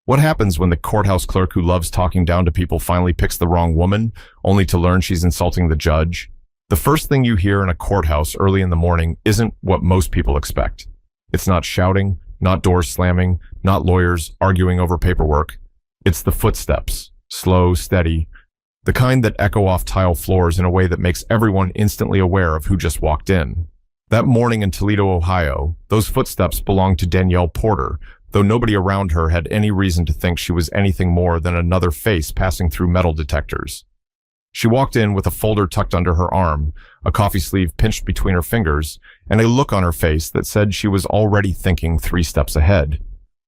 What happens when the courthouse clerk who loves talking down to people finally picks the wrong woman, only to learn she's insulting the judge? The first thing you hear in a courthouse early in the morning isn't what most people expect. It's not shouting, not doors slamming, not lawyers arguing over paperwork. It's the footsteps, slow, steady, the kind that echo off tile floors in a way that makes everyone instantly aware of who just walked in. That morning in Toledo, Ohio, those footsteps belonged to Danielle Porter, though nobody around her had any reason to think she was anything more than another face passing through metal detectors. She walked in with a folder tucked under her arm, a coffee sleeve pinched between her fingers, and a look on her face that said she was already thinking 3 steps ahead.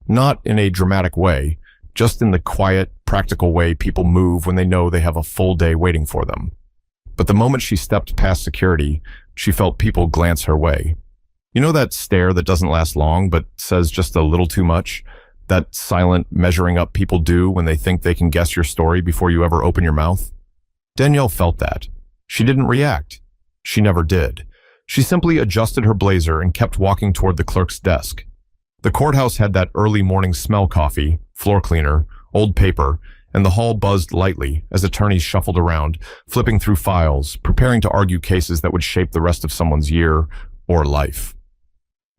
Not in a dramatic way, just in the quiet, practical way people move when they know they have a full day waiting for them. But the moment she stepped past security, she felt people glance her way. You know that stare that doesn't last long but says just a little too much? That silent measuring up people do when they think they can guess your story before you ever open your mouth? Danielle felt that. She didn't react. She never did. She simply adjusted her blazer and kept walking toward the clerk's desk. The courthouse had that early morning smell: coffee, floor cleaner, old paper, and the hall buzzed lightly as attorneys shuffled around, flipping through files, preparing to argue cases that would shape the rest of someone's year or life.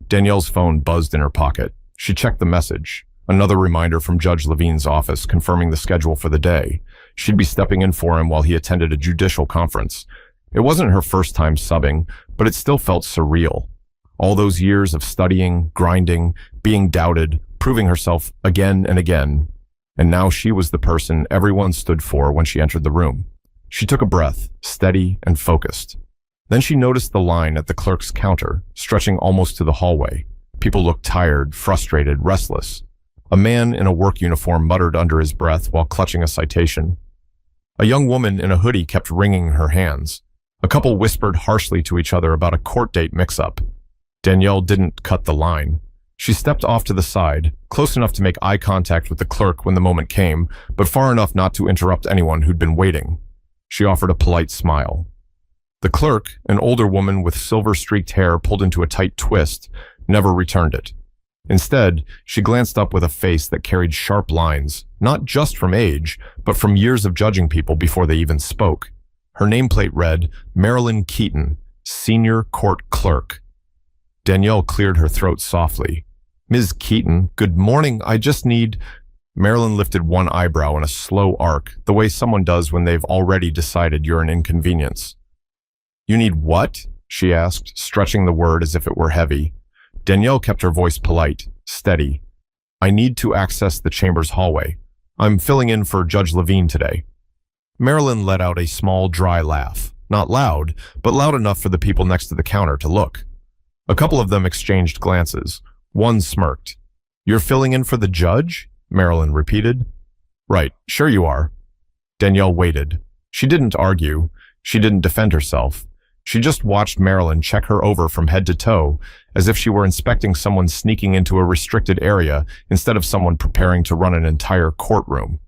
Danielle's phone buzzed in her pocket. She checked the message. Another reminder from Judge Levine's office confirming the schedule for the day. She'd be stepping in for him while he attended a judicial conference. It wasn't her first time subbing, but it still felt surreal. All those years of studying, grinding, being doubted, proving herself again and again. And now she was the person everyone stood for when she entered the room. She took a breath, steady and focused. Then she noticed the line at the clerk's counter, stretching almost to the hallway. People looked tired, frustrated, restless. A man in a work uniform muttered under his breath while clutching a citation. A young woman in a hoodie kept wringing her hands. A couple whispered harshly to each other about a court date mix-up. Danielle didn't cut the line. She stepped off to the side, close enough to make eye contact with the clerk when the moment came, but far enough not to interrupt anyone who'd been waiting. She offered a polite smile. The clerk, an older woman with silver-streaked hair pulled into a tight twist, never returned it. Instead, she glanced up with a face that carried sharp lines, not just from age, but from years of judging people before they even spoke. Her nameplate read, Marilyn Keaton, Senior Court Clerk. Danielle cleared her throat softly. Ms. Keaton, good morning, I just need... Marilyn lifted one eyebrow in a slow arc, the way someone does when they've already decided you're an inconvenience. You need what? She asked, stretching the word as if it were heavy. Danielle kept her voice polite, steady. I need to access the chamber's hallway. I'm filling in for Judge Levine today. Marilyn let out a small, dry laugh. Not loud, but loud enough for the people next to the counter to look. A couple of them exchanged glances. One smirked. You're filling in for the judge? Marilyn repeated. Right, sure you are. Danielle waited. She didn't argue. She didn't defend herself. She just watched Marilyn check her over from head to toe, as if she were inspecting someone sneaking into a restricted area instead of someone preparing to run an entire courtroom.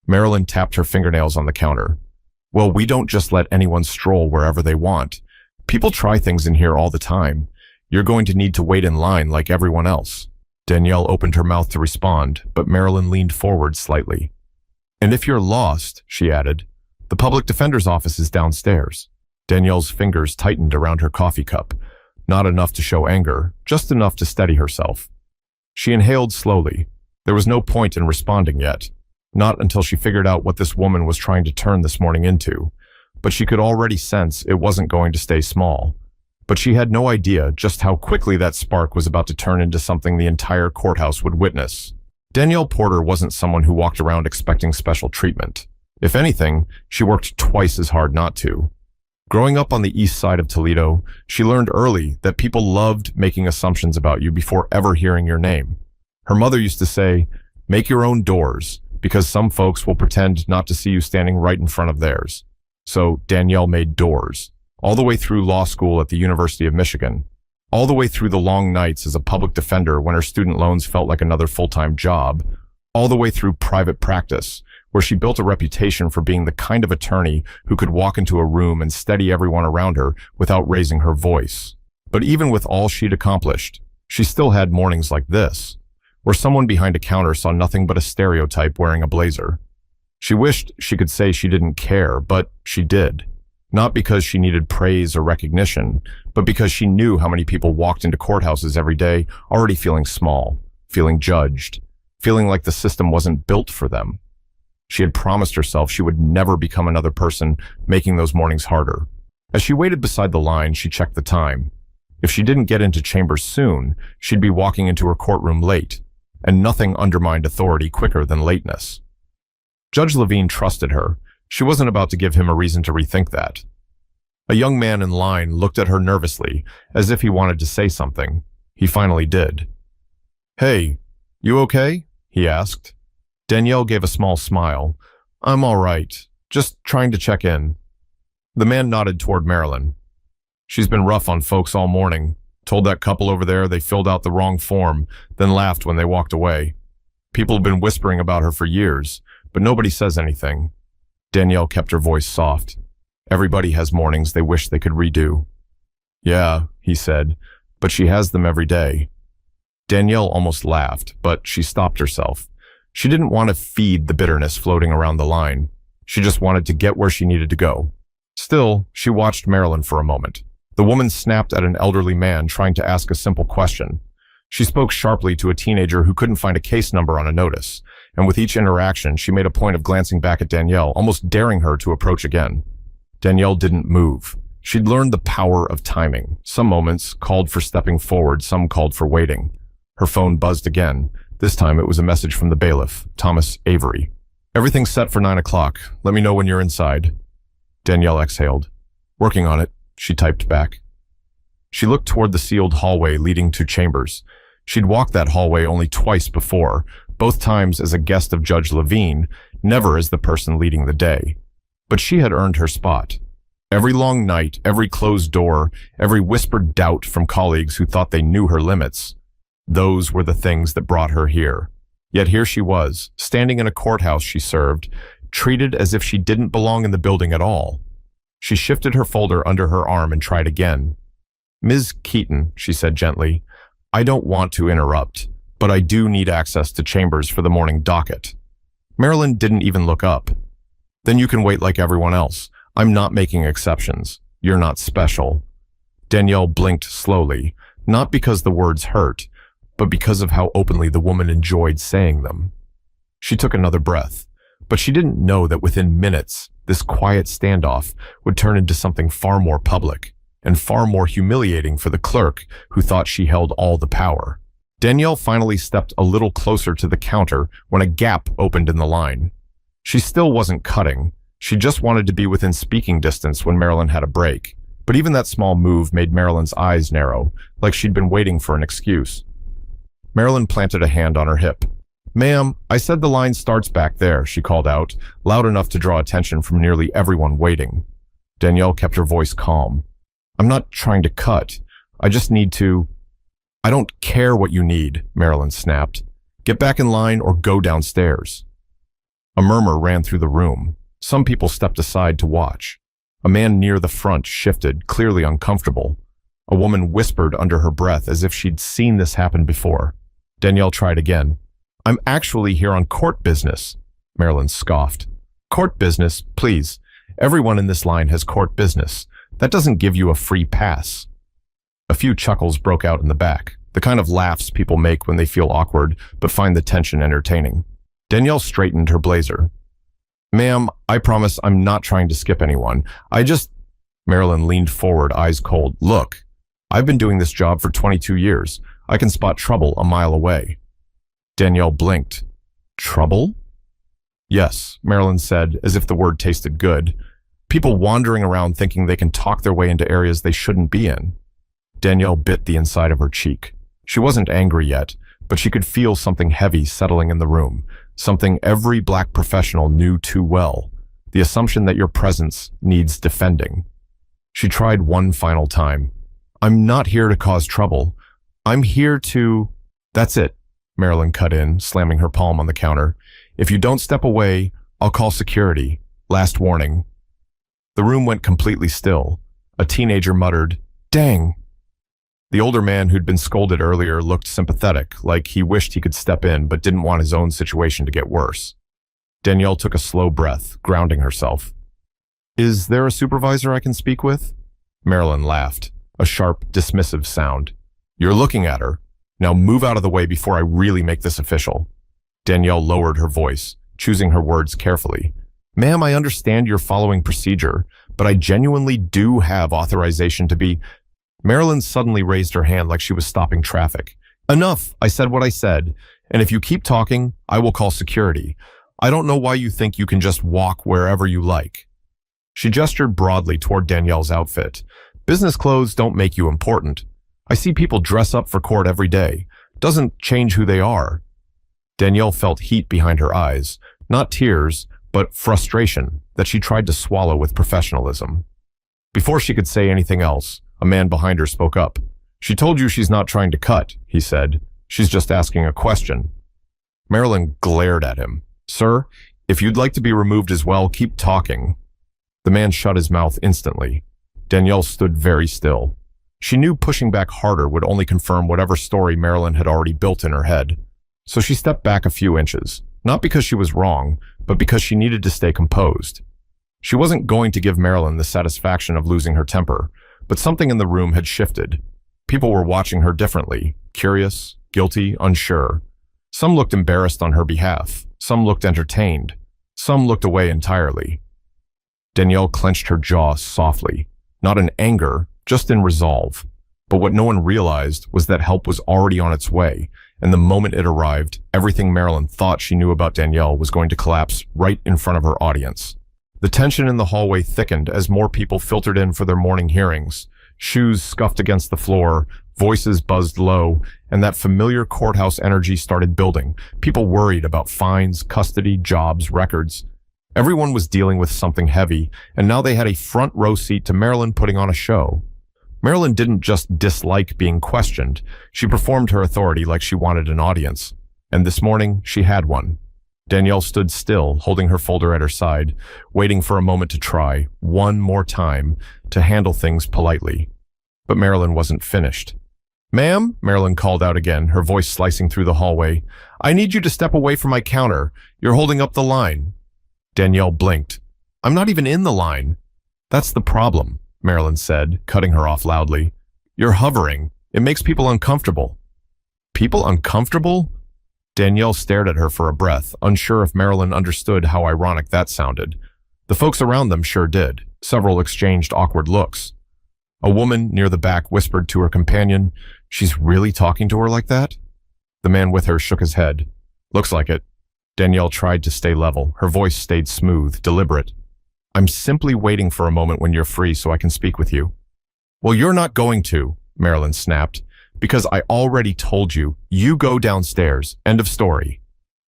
Marilyn tapped her fingernails on the counter. Well, we don't just let anyone stroll wherever they want. People try things in here all the time. You're going to need to wait in line like everyone else. Danielle opened her mouth to respond, but Marilyn leaned forward slightly. And if you're lost, she added, the public defender's office is downstairs. Danielle's fingers tightened around her coffee cup, not enough to show anger, just enough to steady herself. She inhaled slowly. There was no point in responding yet, not until she figured out what this woman was trying to turn this morning into, but she could already sense it wasn't going to stay small. But she had no idea just how quickly that spark was about to turn into something the entire courthouse would witness. Danielle Porter wasn't someone who walked around expecting special treatment. If anything, she worked twice as hard not to. Growing up on the east side of Toledo, she learned early that people loved making assumptions about you before ever hearing your name. Her mother used to say, make your own doors, because some folks will pretend not to see you standing right in front of theirs. So Danielle made doors, all the way through law school at the University of Michigan, all the way through the long nights as a public defender when her student loans felt like another full-time job, all the way through private practice, where she built a reputation for being the kind of attorney who could walk into a room and steady everyone around her without raising her voice. But even with all she'd accomplished, she still had mornings like this, where someone behind a counter saw nothing but a stereotype wearing a blazer. She wished she could say she didn't care, but she did. Not because she needed praise or recognition, but because she knew how many people walked into courthouses every day already feeling small, feeling judged, feeling like the system wasn't built for them. She had promised herself she would never become another person, making those mornings harder. As she waited beside the line, she checked the time. If she didn't get into chambers soon, she'd be walking into her courtroom late, and nothing undermined authority quicker than lateness. Judge Levine trusted her. She wasn't about to give him a reason to rethink that. A young man in line looked at her nervously, as if he wanted to say something. He finally did. "Hey, you okay?" he asked. Danielle gave a small smile. "I'm all right. Just trying to check in." The man nodded toward Marilyn. "She's been rough on folks all morning. Told that couple over there they filled out the wrong form, then laughed when they walked away. People have been whispering about her for years, but nobody says anything." Danielle kept her voice soft. "Everybody has mornings they wish they could redo." "Yeah," he said, "but she has them every day." Danielle almost laughed, but she stopped herself. She didn't want to feed the bitterness floating around the line. She just wanted to get where she needed to go. Still, she watched Marilyn for a moment. The woman snapped at an elderly man trying to ask a simple question. She spoke sharply to a teenager who couldn't find a case number on a notice, and with each interaction, she made a point of glancing back at Danielle, almost daring her to approach again. Danielle didn't move. She'd learned the power of timing. Some moments called for stepping forward, some called for waiting. Her phone buzzed again. This time it was a message from the bailiff, Thomas Avery. "Everything's set for 9 o'clock. Let me know when you're inside." Danielle exhaled. "Working on it," she typed back. She looked toward the sealed hallway leading to chambers. She'd walked that hallway only twice before, both times as a guest of Judge Levine, never as the person leading the day. But she had earned her spot. Every long night, every closed door, every whispered doubt from colleagues who thought they knew her limits, those were the things that brought her here. Yet here she was, standing in a courthouse she served, treated as if she didn't belong in the building at all. She shifted her folder under her arm and tried again. "Ms. Keaton," she said gently, "I don't want to interrupt, but I do need access to chambers for the morning docket." Marilyn didn't even look up. "Then you can wait like everyone else. I'm not making exceptions. You're not special." Danielle blinked slowly, not because the words hurt, but because of how openly the woman enjoyed saying them. She took another breath, but she didn't know that within minutes, this quiet standoff would turn into something far more public and far more humiliating for the clerk who thought she held all the power. Danielle finally stepped a little closer to the counter when a gap opened in the line. She still wasn't cutting. She just wanted to be within speaking distance when Marilyn had a break. But even that small move made Marilyn's eyes narrow, like she'd been waiting for an excuse. Marilyn planted a hand on her hip. "Ma'am, I said the line starts back there," she called out, loud enough to draw attention from nearly everyone waiting. Danielle kept her voice calm. "I'm not trying to cut. I just need to—" "I don't care what you need," Marilyn snapped. "Get back in line or go downstairs." A murmur ran through the room. Some people stepped aside to watch. A man near the front shifted, clearly uncomfortable. A woman whispered under her breath as if she'd seen this happen before. Danielle tried again. "I'm actually here on court business," Marilyn scoffed. "Court business, please. Everyone in this line has court business. That doesn't give you a free pass." A few chuckles broke out in the back, the kind of laughs people make when they feel awkward but find the tension entertaining. Danielle straightened her blazer. "Ma'am, I promise I'm not trying to skip anyone. Marilyn leaned forward, eyes cold. "Look, I've been doing this job for 22 years. I can spot trouble a mile away." Danielle blinked. "Trouble?" "Yes," Marilyn said, as if the word tasted good. "People wandering around thinking they can talk their way into areas they shouldn't be in." Danielle bit the inside of her cheek. She wasn't angry yet, but she could feel something heavy settling in the room, something every black professional knew too well, the assumption that your presence needs defending. She tried one final time. "I'm not here to cause trouble. I'm here to—" "That's it," Marilyn cut in, slamming her palm on the counter. "If you don't step away, I'll call security. Last warning." The room went completely still. A teenager muttered, "Dang." The older man who'd been scolded earlier looked sympathetic, like he wished he could step in but didn't want his own situation to get worse. Danielle took a slow breath, grounding herself. Is there a supervisor I can speak with? Marilyn laughed, a sharp, dismissive sound. You're looking at her. Now move out of the way before I really make this official. Danielle lowered her voice, choosing her words carefully. Ma'am, I understand you're following procedure, but I genuinely do have authorization to be... Marilyn suddenly raised her hand like she was stopping traffic. Enough! I said what I said, and if you keep talking, I will call security. I don't know why you think you can just walk wherever you like. She gestured broadly toward Danielle's outfit. Business clothes don't make you important. I see people dress up for court every day. Doesn't change who they are. Danielle felt heat behind her eyes, not tears, but frustration that she tried to swallow with professionalism. Before she could say anything else, a man behind her spoke up. She told you she's not trying to cut, he said. She's just asking a question. Marilyn glared at him. Sir, if you'd like to be removed as well, keep talking. The man shut his mouth instantly. Danielle stood very still. She knew pushing back harder would only confirm whatever story Marilyn had already built in her head. So she stepped back a few inches, not because she was wrong, but because she needed to stay composed. She wasn't going to give Marilyn the satisfaction of losing her temper, but something in the room had shifted. People were watching her differently, curious, guilty, unsure. Some looked embarrassed on her behalf. Some looked entertained. Some looked away entirely. Danielle clenched her jaw softly, not in anger, just in resolve. But what no one realized was that help was already on its way, and the moment it arrived, everything Marilyn thought she knew about Danielle was going to collapse right in front of her audience. The tension in the hallway thickened as more people filtered in for their morning hearings. Shoes scuffed against the floor, voices buzzed low, and that familiar courthouse energy started building. People worried about fines, custody, jobs, records. Everyone was dealing with something heavy, and now they had a front row seat to Marilyn putting on a show. Marilyn didn't just dislike being questioned. She performed her authority like she wanted an audience. And this morning, she had one. Danielle stood still, holding her folder at her side, waiting for a moment to try, one more time, to handle things politely. But Marilyn wasn't finished. Ma'am, Marilyn called out again, her voice slicing through the hallway. I need you to step away from my counter. You're holding up the line. Danielle blinked. I'm not even in the line. That's the problem, Marilyn said, cutting her off loudly. You're hovering. It makes people uncomfortable. People uncomfortable? Danielle stared at her for a breath, unsure if Marilyn understood how ironic that sounded. The folks around them sure did. Several exchanged awkward looks. A woman near the back whispered to her companion, She's really talking to her like that? The man with her shook his head. Looks like it. Danielle tried to stay level. Her voice stayed smooth, deliberate. I'm simply waiting for a moment when you're free so I can speak with you. Well, you're not going to, Marilyn snapped. Because I already told you, you go downstairs. End of story.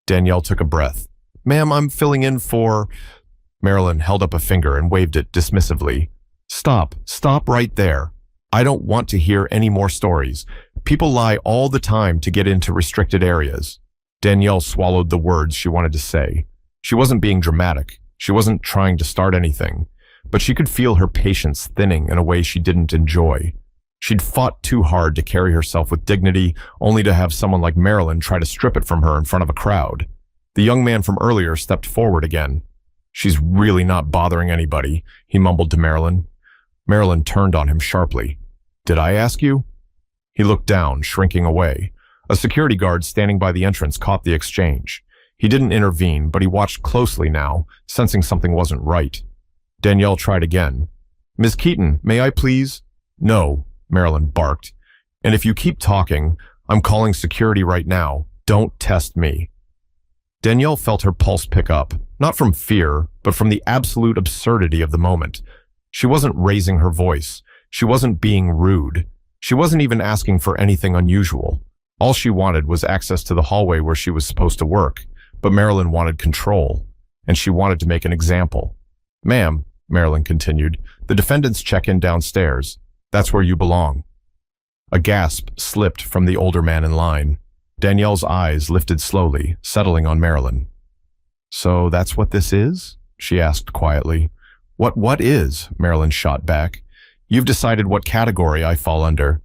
Danielle took a breath. Ma'am, I'm filling in for... Marilyn held up a finger and waved it dismissively. Stop right there. I don't want to hear any more stories. People lie all the time to get into restricted areas. Danielle swallowed the words she wanted to say. She wasn't being dramatic. She wasn't trying to start anything. But she could feel her patience thinning in a way she didn't enjoy. She'd fought too hard to carry herself with dignity, only to have someone like Marilyn try to strip it from her in front of a crowd. The young man from earlier stepped forward again. She's really not bothering anybody, he mumbled to Marilyn. Marilyn turned on him sharply. Did I ask you? He looked down, shrinking away. A security guard standing by the entrance caught the exchange. He didn't intervene, but he watched closely now, sensing something wasn't right. Danielle tried again. Ms. Keaton, may I please? No, Marilyn barked. And if you keep talking, I'm calling security right now. Don't test me. Danielle felt her pulse pick up, not from fear, but from the absolute absurdity of the moment. She wasn't raising her voice. She wasn't being rude. She wasn't even asking for anything unusual. All she wanted was access to the hallway where she was supposed to work, but Marilyn wanted control, and she wanted to make an example. Ma'am, Marilyn continued, the defendants check in downstairs. That's where you belong. A gasp slipped from the older man in line. Danielle's eyes lifted slowly, settling on Marilyn. So that's what this is? She asked quietly. What is? Marilyn shot back. You've decided what category I fall under.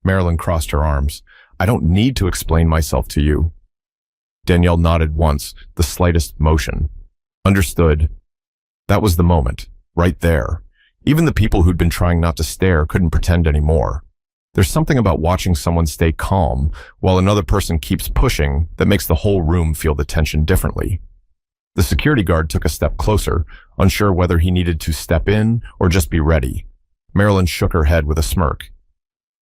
Marilyn crossed her arms. I don't need to explain myself to you. Danielle nodded once, the slightest motion. Understood. That was the moment, right there. Even the people who'd been trying not to stare couldn't pretend anymore. There's something about watching someone stay calm while another person keeps pushing that makes the whole room feel the tension differently. The security guard took a step closer, unsure whether he needed to step in or just be ready. Marilyn shook her head with a smirk.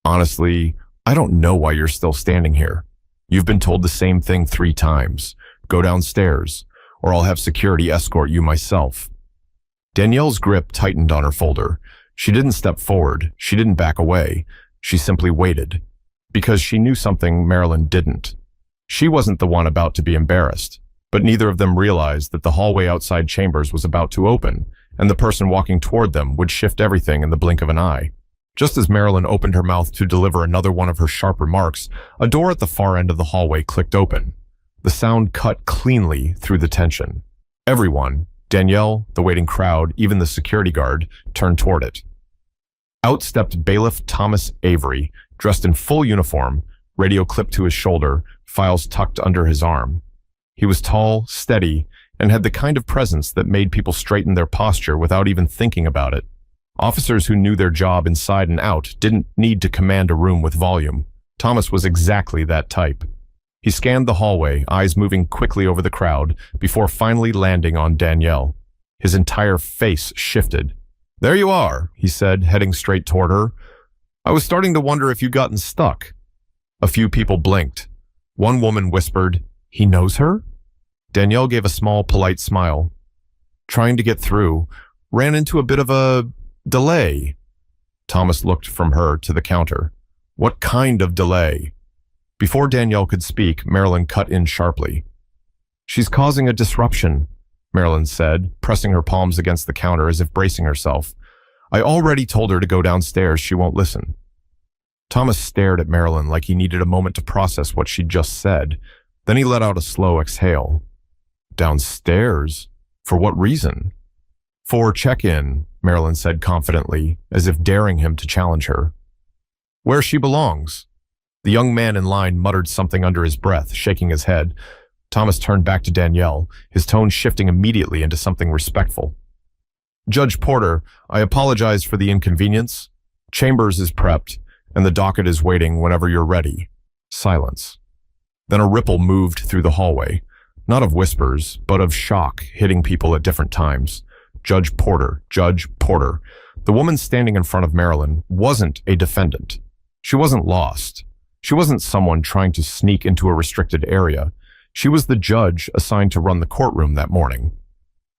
Honestly, I don't know why you're still standing here. You've been told the same thing 3 times. Go downstairs, or I'll have security escort you myself. Danielle's grip tightened on her folder. She didn't step forward. She didn't back away. She simply waited. Because she knew something Marilyn didn't. She wasn't the one about to be embarrassed. But neither of them realized that the hallway outside Chambers was about to open, and the person walking toward them would shift everything in the blink of an eye. Just as Marilyn opened her mouth to deliver another one of her sharp remarks, a door at the far end of the hallway clicked open. The sound cut cleanly through the tension. Everyone, Danielle, the waiting crowd, even the security guard, turned toward it. Out stepped bailiff Thomas Avery, dressed in full uniform, radio clipped to his shoulder, files tucked under his arm. He was tall, steady, and had the kind of presence that made people straighten their posture without even thinking about it. Officers who knew their job inside and out didn't need to command a room with volume. Thomas was exactly that type. He scanned the hallway, eyes moving quickly over the crowd, before finally landing on Danielle. His entire face shifted. There you are, he said, heading straight toward her. I was starting to wonder if you'd gotten stuck. A few people blinked. One woman whispered, He knows her? Danielle gave a small, polite smile. Trying to get through, ran into a bit of a delay. Thomas looked from her to the counter. What kind of delay? Before Danielle could speak, Marilyn cut in sharply. She's causing a disruption, Marilyn said, pressing her palms against the counter as if bracing herself. I already told her to go downstairs. She won't listen. Thomas stared at Marilyn like he needed a moment to process what she'd just said. Then he let out a slow exhale. Downstairs? For what reason? For check-in, Marilyn said confidently, as if daring him to challenge her. Where she belongs. The young man in line muttered something under his breath, shaking his head. Thomas turned back to Danielle, his tone shifting immediately into something respectful. Judge Porter, I apologize for the inconvenience. Chambers is prepped, and the docket is waiting whenever you're ready. Silence. Then a ripple moved through the hallway, not of whispers, but of shock hitting people at different times. Judge Porter, Judge Porter. The woman standing in front of Marilyn wasn't a defendant. She wasn't lost. She wasn't someone trying to sneak into a restricted area. She was the judge assigned to run the courtroom that morning.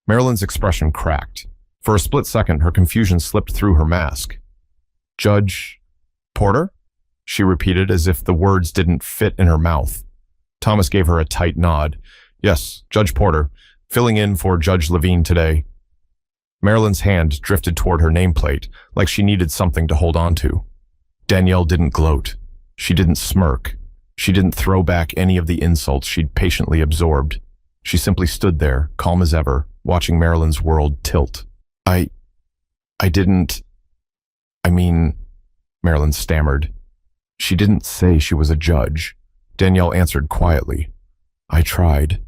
Marilyn's expression cracked. For a split second, her confusion slipped through her mask. Judge Porter? She repeated as if the words didn't fit in her mouth. Thomas gave her a tight nod. Yes, Judge Porter, filling in for Judge Levine today. Marilyn's hand drifted toward her nameplate, like she needed something to hold on to. Danielle didn't gloat. She didn't smirk. She didn't throw back any of the insults she'd patiently absorbed. She simply stood there, calm as ever, watching Marilyn's world tilt. I didn't... Marilyn stammered. She didn't say she was a judge. Danielle answered quietly. I tried.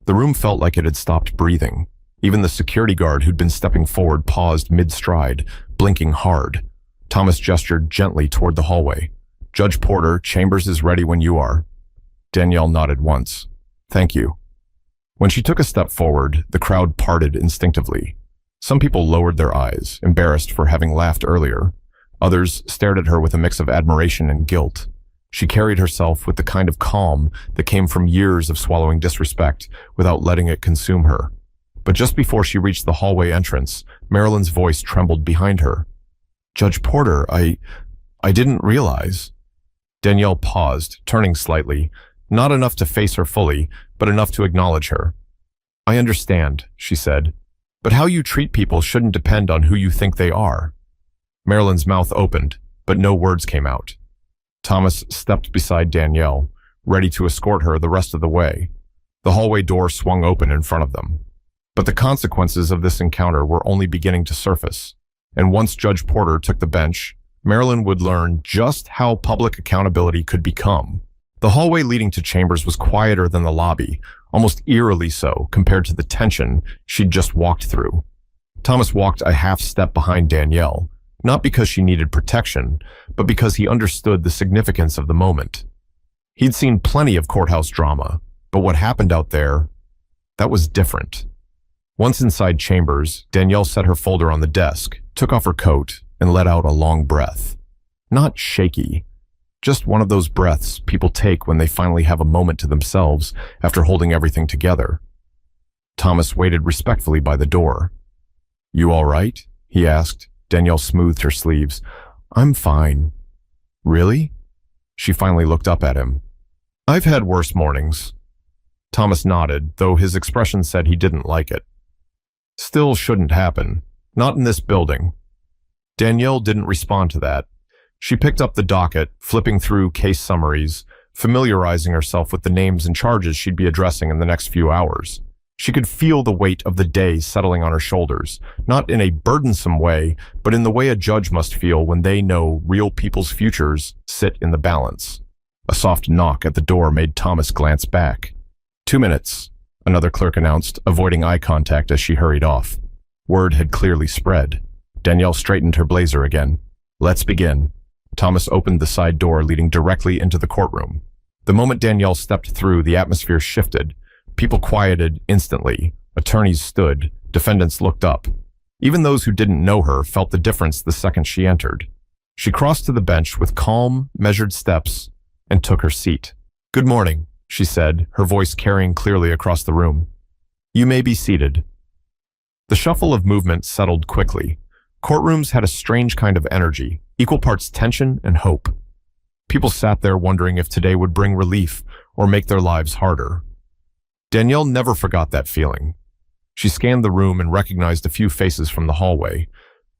The room felt like it had stopped breathing. Even the security guard who'd been stepping forward paused mid-stride, blinking hard. Thomas gestured gently toward the hallway. Judge Porter, Chambers is ready when you are. Danielle nodded once. Thank you. When she took a step forward, the crowd parted instinctively. Some people lowered their eyes, embarrassed for having laughed earlier. Others stared at her with a mix of admiration and guilt. She carried herself with the kind of calm that came from years of swallowing disrespect without letting it consume her. But just before she reached the hallway entrance, Marilyn's voice trembled behind her. Judge Porter, I didn't realize. Danielle paused, turning slightly, not enough to face her fully, but enough to acknowledge her. I understand, she said, but how you treat people shouldn't depend on who you think they are. Marilyn's mouth opened, but no words came out. Thomas stepped beside Danielle, ready to escort her the rest of the way. The hallway door swung open in front of them. But the consequences of this encounter were only beginning to surface, and once Judge Porter took the bench, Marilyn would learn just how public accountability could become. The hallway leading to chambers was quieter than the lobby, almost eerily so compared to the tension she'd just walked through. Thomas walked a half step behind Danielle, not because she needed protection, but because he understood the significance of the moment. He'd seen plenty of courthouse drama, but what happened out there, that was different. Once inside chambers, Danielle set her folder on the desk, took off her coat, and let out a long breath. Not shaky, just one of those breaths people take when they finally have a moment to themselves after holding everything together. Thomas waited respectfully by the door. "You all right?" he asked. Danielle smoothed her sleeves. "I'm fine." "Really?" She finally looked up at him. "I've had worse mornings." Thomas nodded, though his expression said he didn't like it. "Still shouldn't happen. Not in this building." Danielle didn't respond to that. She picked up the docket, flipping through case summaries, familiarizing herself with the names and charges she'd be addressing in the next few hours. She could feel the weight of the day settling on her shoulders, not in a burdensome way, but in the way a judge must feel when they know real people's futures sit in the balance. A soft knock at the door made Thomas glance back. "2 minutes," another clerk announced, avoiding eye contact as she hurried off. Word had clearly spread. Danielle straightened her blazer again. "Let's begin." Thomas opened the side door leading directly into the courtroom. The moment Danielle stepped through, the atmosphere shifted. People quieted instantly. Attorneys stood. Defendants looked up. Even those who didn't know her felt the difference the second she entered. She crossed to the bench with calm, measured steps and took her seat. "Good morning," she said, her voice carrying clearly across the room. "You may be seated." The shuffle of movement settled quickly. Courtrooms had a strange kind of energy, equal parts tension and hope. People sat there wondering if today would bring relief or make their lives harder. Danielle never forgot that feeling. She scanned the room and recognized a few faces from the hallway.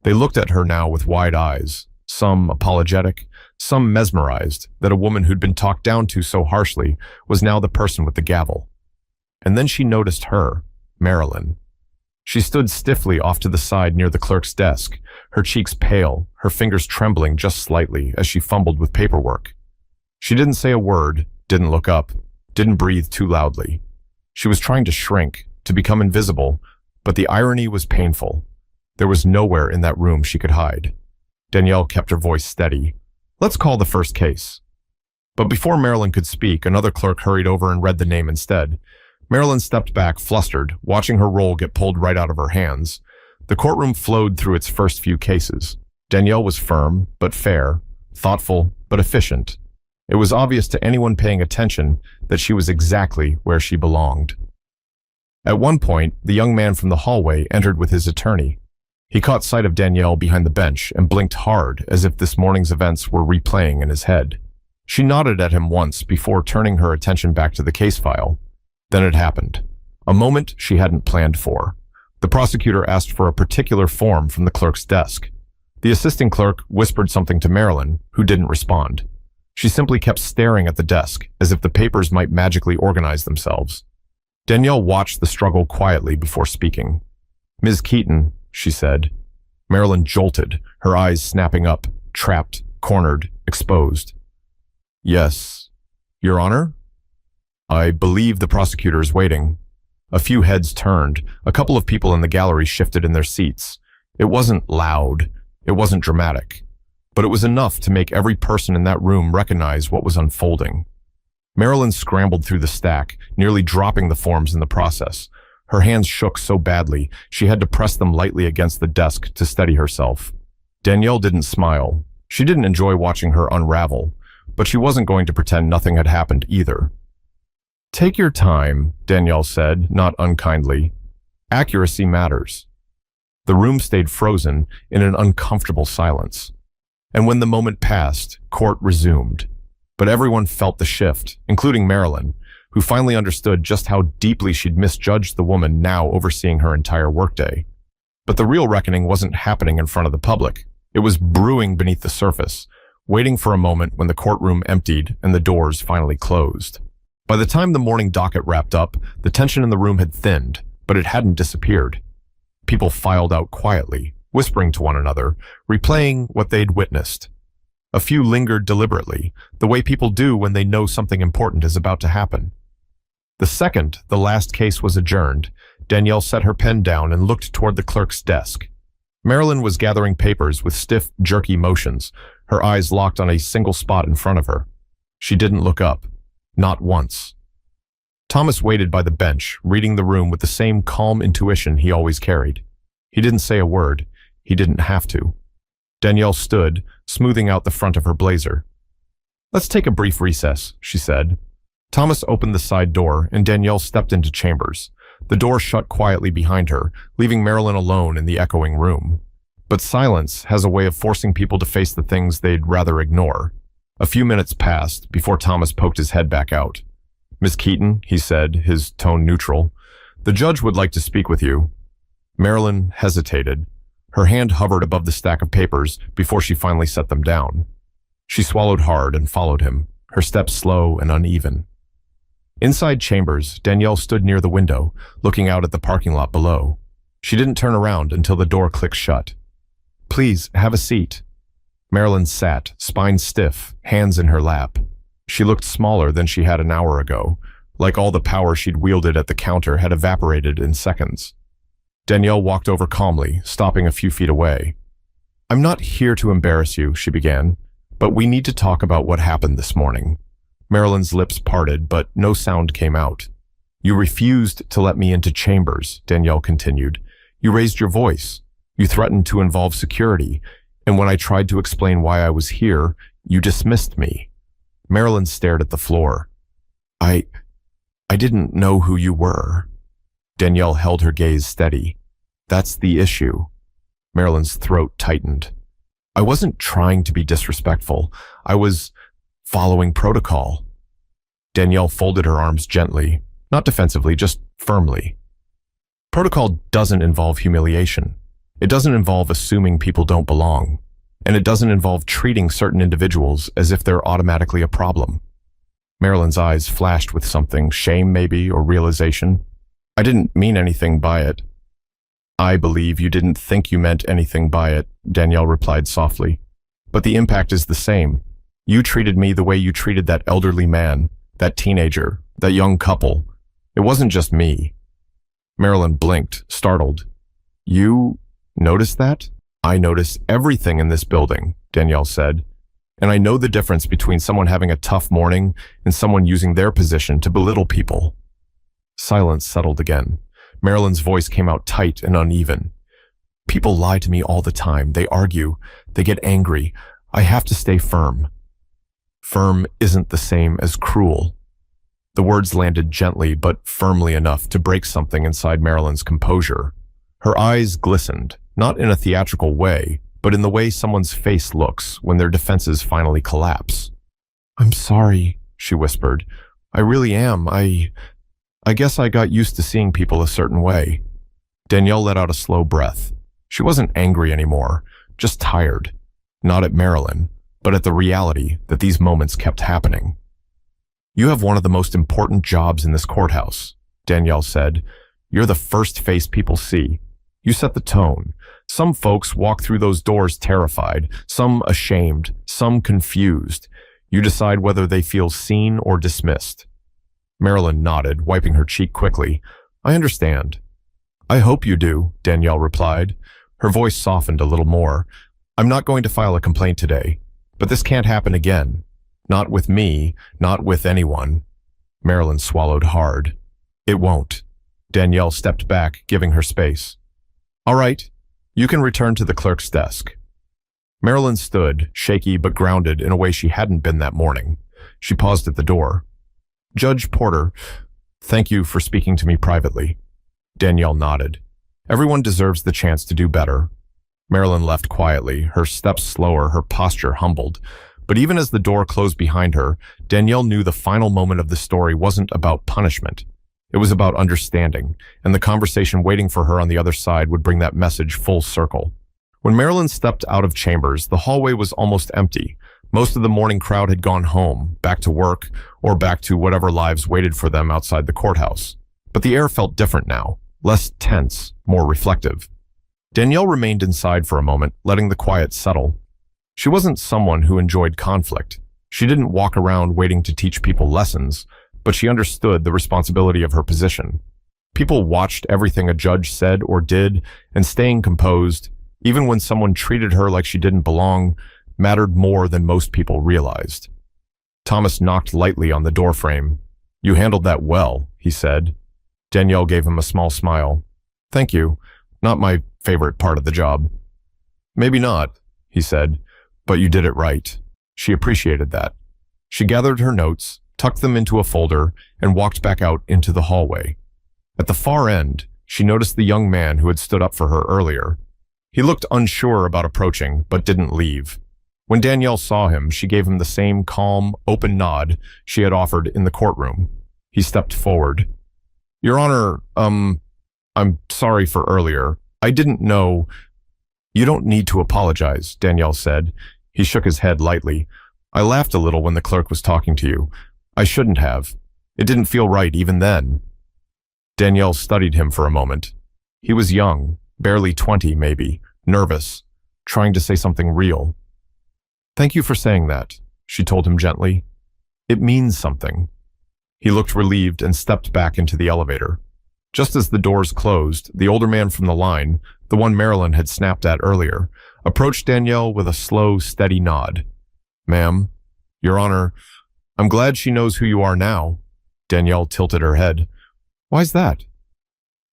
They looked at her now with wide eyes, some apologetic, some mesmerized that a woman who'd been talked down to so harshly was now the person with the gavel. And then she noticed her, Marilyn. She stood stiffly off to the side near the clerk's desk, her cheeks pale, her fingers trembling just slightly as she fumbled with paperwork. She didn't say a word, didn't look up, didn't breathe too loudly. She was trying to shrink, to become invisible, but the irony was painful. There was nowhere in that room she could hide. Danielle kept her voice steady. "Let's call the first case." But before Marilyn could speak, another clerk hurried over and read the name instead. Marilyn stepped back, flustered, watching her roll get pulled right out of her hands. The courtroom flowed through its first few cases. Danielle was firm, but fair, thoughtful, but efficient. It was obvious to anyone paying attention that she was exactly where she belonged. At one point, the young man from the hallway entered with his attorney. He caught sight of Danielle behind the bench and blinked hard as if this morning's events were replaying in his head. She nodded at him once before turning her attention back to the case file. Then it happened. A moment she hadn't planned for. The prosecutor asked for a particular form from the clerk's desk. The assistant clerk whispered something to Marilyn, who didn't respond. She simply kept staring at the desk, as if the papers might magically organize themselves. Danielle watched the struggle quietly before speaking. "Ms. Keaton," she said. Marilyn jolted, her eyes snapping up, trapped, cornered, exposed. "Yes, Your Honor?" "I believe the prosecutor is waiting." A few heads turned. A couple of people in the gallery shifted in their seats. It wasn't loud. It wasn't dramatic. But it was enough to make every person in that room recognize what was unfolding. Marilyn scrambled through the stack, nearly dropping the forms in the process. Her hands shook so badly, she had to press them lightly against the desk to steady herself. Danielle didn't smile. She didn't enjoy watching her unravel, but she wasn't going to pretend nothing had happened either. "Take your time," Danielle said, not unkindly. "Accuracy matters." The room stayed frozen in an uncomfortable silence. And when the moment passed, court resumed. But everyone felt the shift, including Marilyn, who finally understood just how deeply she'd misjudged the woman now overseeing her entire workday. But the real reckoning wasn't happening in front of the public. It was brewing beneath the surface, waiting for a moment when the courtroom emptied and the doors finally closed. By the time the morning docket wrapped up, the tension in the room had thinned, but it hadn't disappeared. People filed out quietly, whispering to one another, replaying what they'd witnessed. A few lingered deliberately, the way people do when they know something important is about to happen. The second the last case was adjourned, Danielle set her pen down and looked toward the clerk's desk. Marilyn was gathering papers with stiff, jerky motions, her eyes locked on a single spot in front of her. She didn't look up. Not once. Thomas waited by the bench, reading the room with the same calm intuition he always carried. He didn't say a word. He didn't have to. Danielle stood, smoothing out the front of her blazer. "Let's take a brief recess," she said. Thomas opened the side door, and Danielle stepped into chambers. The door shut quietly behind her, leaving Marilyn alone in the echoing room. But silence has a way of forcing people to face the things they'd rather ignore. A few minutes passed before Thomas poked his head back out. "Miss Keaton," he said, his tone neutral, "the judge would like to speak with you." Marilyn hesitated. Her hand hovered above the stack of papers before she finally set them down. She swallowed hard and followed him, her steps slow and uneven. Inside chambers, Danielle stood near the window, looking out at the parking lot below. She didn't turn around until the door clicked shut. "Please, have a seat." Marilyn sat, spine stiff, hands in her lap. She looked smaller than she had an hour ago, like all the power she'd wielded at the counter had evaporated in seconds. Danielle walked over calmly, stopping a few feet away. "I'm not here to embarrass you," she began, "but we need to talk about what happened this morning." Marilyn's lips parted, but no sound came out. "You refused to let me into chambers," Danielle continued. "You raised your voice. You threatened to involve security, and when I tried to explain why I was here, you dismissed me." Marilyn stared at the floor. I didn't know who you were." Danielle held her gaze steady. "That's the issue." Marilyn's throat tightened. "I wasn't trying to be disrespectful. I was following protocol." Danielle folded her arms gently, not defensively, just firmly. "Protocol doesn't involve humiliation. It doesn't involve assuming people don't belong. And it doesn't involve treating certain individuals as if they're automatically a problem." Marilyn's eyes flashed with something, shame maybe, or realization. "I didn't mean anything by it." "I believe you didn't think you meant anything by it," Danielle replied softly. "But the impact is the same. You treated me the way you treated that elderly man, that teenager, that young couple. It wasn't just me." Marilyn blinked, startled. "You noticed that?" "I notice everything in this building," Danielle said. "And I know the difference between someone having a tough morning and someone using their position to belittle people." Silence settled again. Marilyn's voice came out tight and uneven. "People lie to me all the time. They argue. They get angry. I have to stay firm." "Firm isn't the same as cruel." The words landed gently but firmly enough to break something inside Marilyn's composure. Her eyes glistened, not in a theatrical way, but in the way someone's face looks when their defenses finally collapse. "I'm sorry," she whispered. "I really am. I guess I got used to seeing people a certain way." Danielle let out a slow breath. She wasn't angry anymore, just tired. Not at Marilyn, but at the reality that these moments kept happening. "You have one of the most important jobs in this courthouse," Danielle said. "You're the first face people see. You set the tone. Some folks walk through those doors terrified, some ashamed, some confused. You decide whether they feel seen or dismissed." Marilyn nodded, wiping her cheek quickly. "I understand." "I hope you do," Danielle replied. Her voice softened a little more. "I'm not going to file a complaint today, but this can't happen again. Not with me, not with anyone." Marilyn swallowed hard. "It won't." Danielle stepped back, giving her space. "All right, you can return to the clerk's desk." Marilyn stood, shaky but grounded in a way she hadn't been that morning. She paused at the door. "Judge Porter, thank you for speaking to me privately." Danielle nodded. "Everyone deserves the chance to do better." Marilyn left quietly, her steps slower, her posture humbled. But even as the door closed behind her, Danielle knew the final moment of the story wasn't about punishment. It was about understanding, and the conversation waiting for her on the other side would bring that message full circle. When Marilyn stepped out of chambers, the hallway was almost empty. Most of the morning crowd had gone home, back to work, or back to whatever lives waited for them outside the courthouse. But the air felt different now, less tense, more reflective. Danielle remained inside for a moment, letting the quiet settle. She wasn't someone who enjoyed conflict. She didn't walk around waiting to teach people lessons, but she understood the responsibility of her position. People watched everything a judge said or did, and staying composed, even when someone treated her like she didn't belong, mattered more than most people realized. Thomas knocked lightly on the doorframe. "You handled that well," he said. Danielle gave him a small smile. "Thank you. Not my favorite part of the job." "Maybe not," he said, "but you did it right." She appreciated that. She gathered her notes, tucked them into a folder, and walked back out into the hallway. At the far end, she noticed the young man who had stood up for her earlier. He looked unsure about approaching, but didn't leave. When Danielle saw him, she gave him the same calm, open nod she had offered in the courtroom. He stepped forward. "Your Honor, I'm sorry for earlier. I didn't know—" "You don't need to apologize," Danielle said. He shook his head lightly. "I laughed a little when the clerk was talking to you. I shouldn't have. It didn't feel right even then." Danielle studied him for a moment. He was young, barely 20 maybe, nervous, trying to say something real. "Thank you for saying that," she told him gently. "It means something." He looked relieved and stepped back into the elevator. Just as the doors closed, the older man from the line, the one Marilyn had snapped at earlier, approached Danielle with a slow, steady nod. "Ma'am, Your Honor, I'm glad she knows who you are now." Danielle tilted her head. "Why's that?"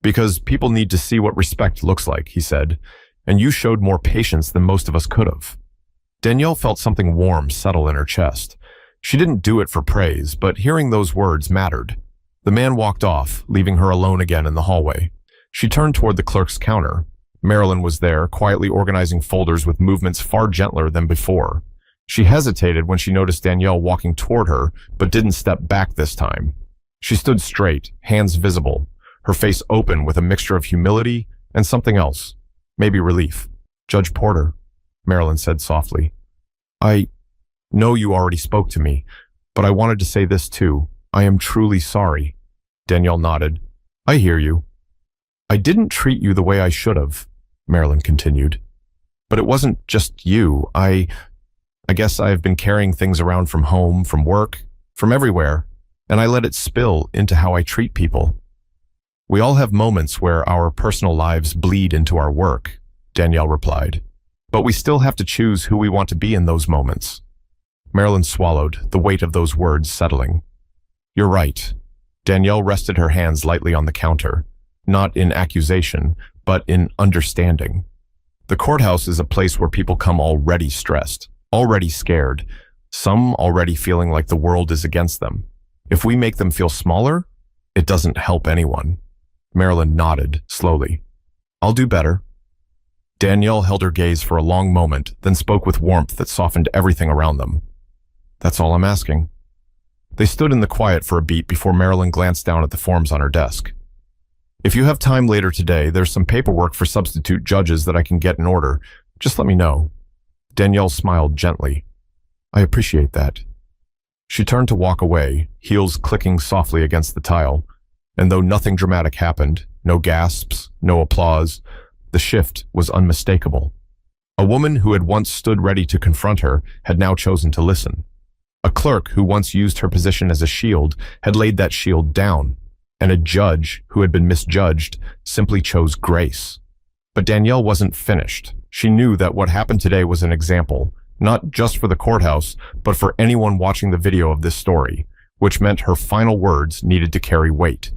"Because people need to see what respect looks like," he said, "and you showed more patience than most of us could have." Danielle felt something warm settle in her chest. She didn't do it for praise, but hearing those words mattered. The man walked off, leaving her alone again in the hallway. She turned toward the clerk's counter. Marilyn was there, quietly organizing folders with movements far gentler than before. She hesitated when she noticed Danielle walking toward her, but didn't step back this time. She stood straight, hands visible, her face open with a mixture of humility and something else, maybe relief. "Judge Porter," Marilyn said softly. "I know you already spoke to me, but I wanted to say this too. I am truly sorry." Danielle nodded. "I hear you." "I didn't treat you the way I should have," Marilyn continued. "But it wasn't just you. I guess I have been carrying things around from home, from work, from everywhere, and I let it spill into how I treat people." "We all have moments where our personal lives bleed into our work," Danielle replied. "But we still have to choose who we want to be in those moments." Marilyn swallowed, the weight of those words settling. "You're right." Danielle rested her hands lightly on the counter, not in accusation, but in understanding. The courthouse is a place where people come already stressed, already scared, some already feeling like the world is against them. If we make them feel smaller, it doesn't help anyone. Marilyn nodded slowly. "I'll do better." Danielle held her gaze for a long moment, then spoke with warmth that softened everything around them. "That's all I'm asking." They stood in the quiet for a beat before Marilyn glanced down at the forms on her desk. "If you have time later today, there's some paperwork for substitute judges that I can get in order. Just let me know." Danielle smiled gently. "I appreciate that." She turned to walk away, heels clicking softly against the tile, and though nothing dramatic happened, no gasps, no applause, the shift was unmistakable. A woman who had once stood ready to confront her had now chosen to listen. A clerk who once used her position as a shield had laid that shield down, and a judge who had been misjudged simply chose grace. But Danielle wasn't finished. She knew that what happened today was an example, not just for the courthouse, but for anyone watching the video of this story, which meant her final words needed to carry weight.